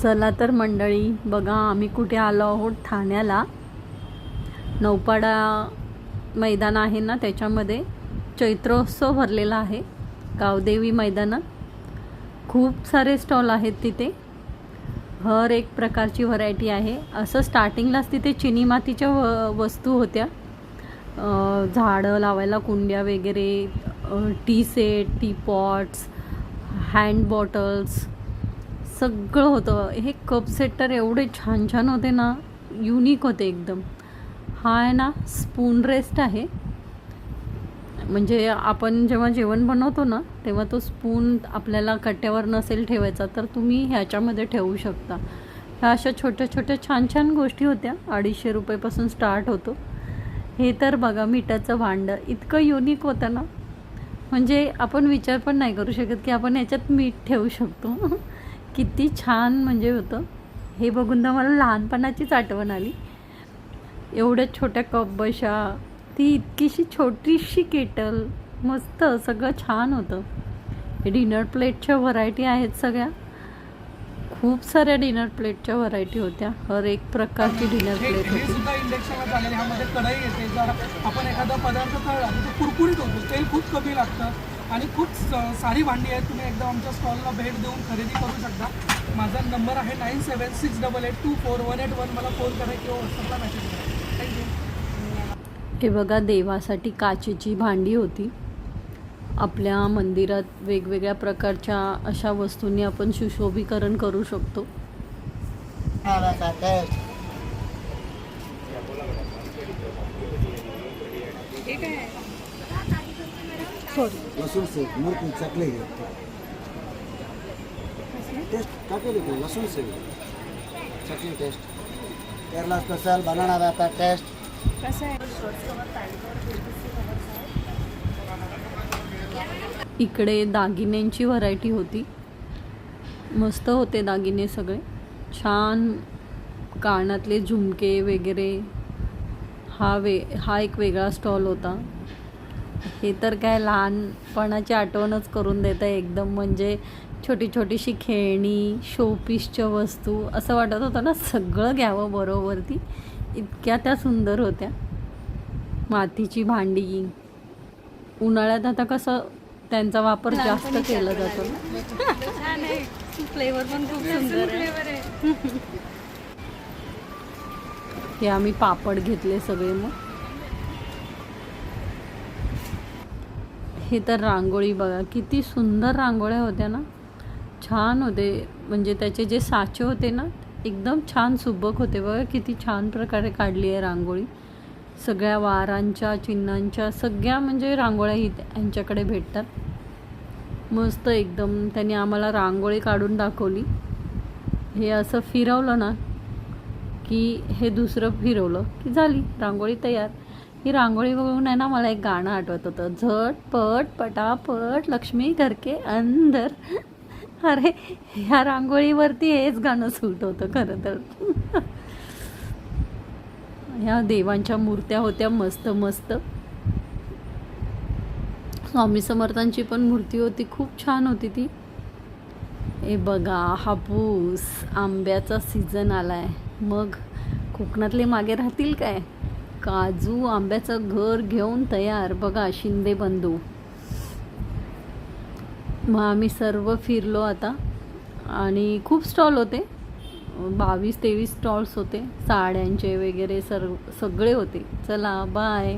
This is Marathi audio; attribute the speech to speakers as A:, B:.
A: चला तर मंडळी, बघा आम्ही कुठे आलो आहोत. ठाण्याला नौपाडा मैदान आहे ना, त्याच्यामध्ये चैत्रोत्सव भरलेला आहे. गावदेवी मैदानात खूप सारे स्टॉल आहेत तिथे. हर एक प्रकारची व्हरायटी आहे. असं स्टार्टिंगलाच तिथे चिनी मातीच्या वस्तू होत्या, झाडं लावायला कुंड्या वगैरे, T set, T pots, hand bottles, सगळं होतं. हे कप सेट तर एवढे छान छान होते ना, युनिक होते एकदम. हा आहे ना स्पून रेस्ट आहे, म्हणजे आपण जेव्हा जेवण बनवतो ना तेव्हा तो स्पून आपल्याला कट्ट्यावर नसेल ठेवायचा तर तुम्ही ह्याच्यामध्ये ठेवू शकता. ह्या अशा छोट्या छोट्या छान छान गोष्टी होत्या. 250 रुपयापासून स्टार्ट होतो. हे तर बघा मिठाचं भांडं इतकं युनिक होतं ना, म्हणजे आपण विचार पण नाही करू शकत की आपण ह्याच्यात मीठ ठेवू शकतो. किती छान म्हणजे होतं. हे बघून तर मला लहानपणाचीच आठवण आली. एवढ्या छोट्या कप बशा, ती इतकीशी छोटीशी केटल, मस्त सगळं छान होतं. हे डिनर प्लेटच्या व्हरायटी आहेत सगळ्या. खूप साऱ्या डिनर प्लेटच्या व्हरायटी होत्या. हर एक प्रकारची डिनर प्लेट होती.
B: सुद्धा इंडक्शनवर झालेले. ह्यामध्ये कढई येते. जर आपण एखादा पदार्थ तळला तर तो कुरकुरीत होतो. तेल खूप कमी लागतं आणि खूप सारी भांडी आहेत. तुम्ही एकदा आमच्या स्टॉलला भेट देऊन खरेदी करू शकता. माझा नंबर आहे 9768824181. मला फोन करा किंवा व्हॉट्सअपला मेसेज करा. थँक्यू.
A: हे बघा देवासाठी काचेची भांडी होती. आपल्या मंदिरात वेगवेगळ्या प्रकारच्या अशा वस्तूंनी आपण सुशोभीकरण करू शकतो.
C: लसूण से मूर्ति चकले टेस्ट काके देखो लसूण से चकली टेस्ट केरला स्पेशल बनाना रहता टेस्ट
D: कसं आहे.
A: इकडे दागिन्यांची व्हरायटी होती. मस्त होते दागिने सगळे छान. कानातले झुमके वगैरे. हा एक वेगळा स्टॉल होता. हे तर काय लहानपणाची आठवणच करून देतं एकदम. म्हणजे छोटी छोटीशी खेळणी, शोपीसच्या वस्तू, असं वाटत होतं ना सगळं घ्यावं बरोबरती. इतक्या त्या सुंदर होत्या. मातीची भांडी. उन्हाळ्यात आता कसं त्यांचा वापर जास्त केला जातो. फ्लेवर पण खूप सुंदर आहे. हे आम्ही पापड घेतले सगळे. मग हे तर रांगोळी बघा, किती सुंदर रांगोळ्या होत्या ना, छान होते. म्हणजे त्याचे जे साचे होते ना एकदम छान सुबक होते. बघा किती छान प्रकारे काढली आहे रांगोळी. सगळ्या वारांच्या, चिन्हांच्या सगळ्या म्हणजे रांगोळ्या यांच्याकडे भेटतात. मस्त एकदम. त्यांनी आम्हाला रांगोळी काढून दाखवली. हे असं फिरवलं ना की हे दुसरं फिरवलं की झाली रांगोळी तयार. ही रांगोळी बघून आहे ना मला एक गाणं आठवत होतं. झटपट पटापट लक्ष्मी घर के अंदर. अरे ह्या रांगोळीवरती हेच गाणं सूट होतं खरं तर. ह्या देवांच्या मूर्त्या होत्या मस्त मस्त. स्वामी समर्थांची पण मूर्ती होती, खूप छान होती ती. हे बघा हापूस. आंब्याचा सीझन आलाय, मग कोकणातले मागे राहतील काय. काजू आंब्याचं घर घेऊन तयार. बघा शिंदे बंधू. मग आम्ही सर्व फिरलो आता आणि खूप स्टॉल होते. 22-23 स्टॉल्स होते. साड्यांचे वगैरे सगळे होते. चला बाय.